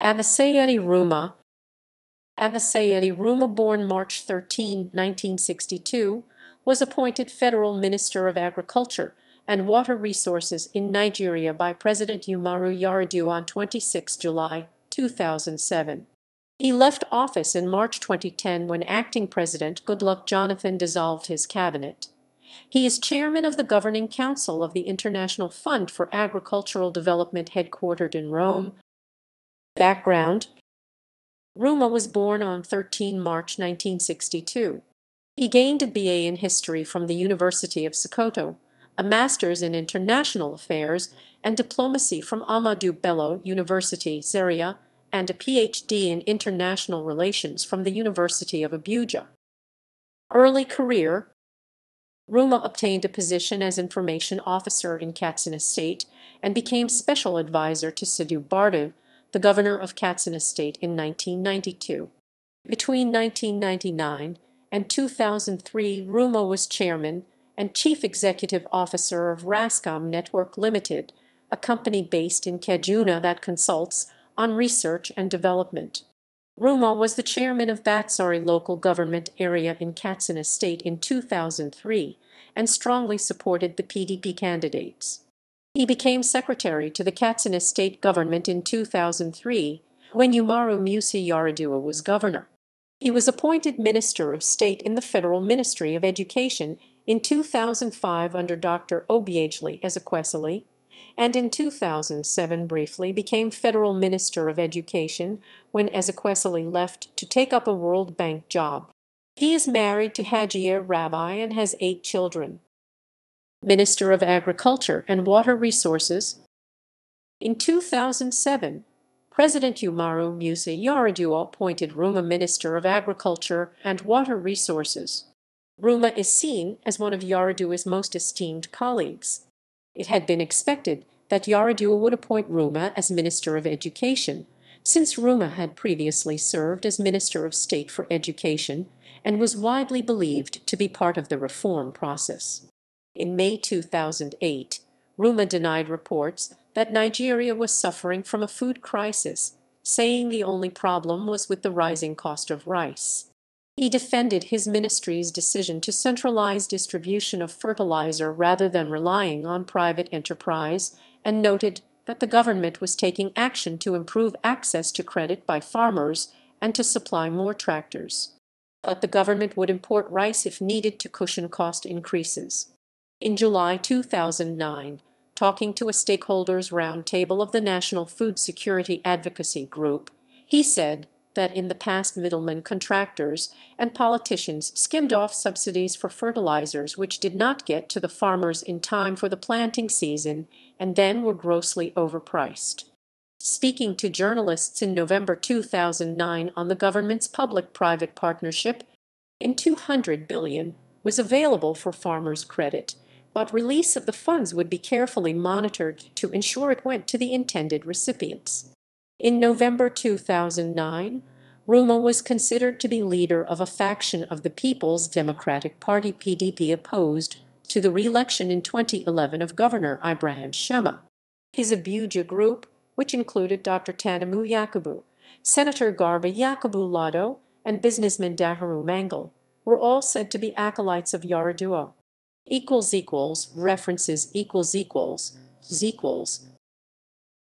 Abba Sayyadi Ruma. Abba Sayyadi Ruma, born March 13, 1962, was appointed Federal Minister of Agriculture and Water Resources in Nigeria by President Umaru Yar'Adua on 26 July 2007. He left office in March 2010 when acting President Goodluck Jonathan dissolved his cabinet. He is chairman of the Governing Council of the International Fund for Agricultural Development headquartered in Rome. Background: Ruma was born on 13 March 1962. He gained a BA in History from the University of Sokoto, a Master's in International Affairs and Diplomacy from Ahmadu Bello University, Zaria, and a PhD in International Relations from the University of Abuja. Early career: Ruma obtained a position as Information Officer in Katsina State and became Special Advisor to Sidhu Bardu, the governor of Katsina State, in 1992. Between 1999 and 2003, Ruma was Chairman and Chief Executive Officer of Rascom Network Limited, a company based in Kaduna that consults on research and development. Ruma was the chairman of Batsari local government area in Katsina State in 2003 and strongly supported the PDP candidates. He became secretary to the Katsina State government in 2003 when Umaru Musa Yar'Adua was governor. He was appointed Minister of State in the Federal Ministry of Education in 2005 under Dr. Obiageli Ezekwesili, and in 2007 briefly became Federal Minister of Education when Ezekwesili left to take up a World Bank job. He is married to Hajia Rabbi and has 8 children. Minister of Agriculture and Water Resources. In 2007, President Umaru Musa Yar'Adua appointed Ruma Minister of Agriculture and Water Resources. Ruma is seen as one of Yar'Adua's most esteemed colleagues. It had been expected that Yar'Adua would appoint Ruma as Minister of Education, since Ruma had previously served as Minister of State for Education and was widely believed to be part of the reform process. In May 2008, Ruma denied reports that Nigeria was suffering from a food crisis, saying the only problem was with the rising cost of rice. He defended his ministry's decision to centralize distribution of fertilizer rather than relying on private enterprise, and noted that the government was taking action to improve access to credit by farmers and to supply more tractors. But the government would import rice if needed to cushion cost increases. In July 2009, talking to a stakeholders roundtable of the National Food Security Advocacy Group, he said that in the past middlemen, contractors, and politicians skimmed off subsidies for fertilizers which did not get to the farmers in time for the planting season and then were grossly overpriced. Speaking to journalists in November 2009 on the government's public-private partnership, $200 billion was available for farmers' credit, but release of the funds would be carefully monitored to ensure it went to the intended recipients. In November 2009, Ruma was considered to be leader of a faction of the People's Democratic Party (PDP) opposed to the re-election in 2011 of Governor Ibrahim Shema. His Abuja group, which included Dr. Tanimu Yakubu, Senator Garba Yakubu Lado, and businessman Dahiru Mangal, were all said to be acolytes of Yar'Adua. References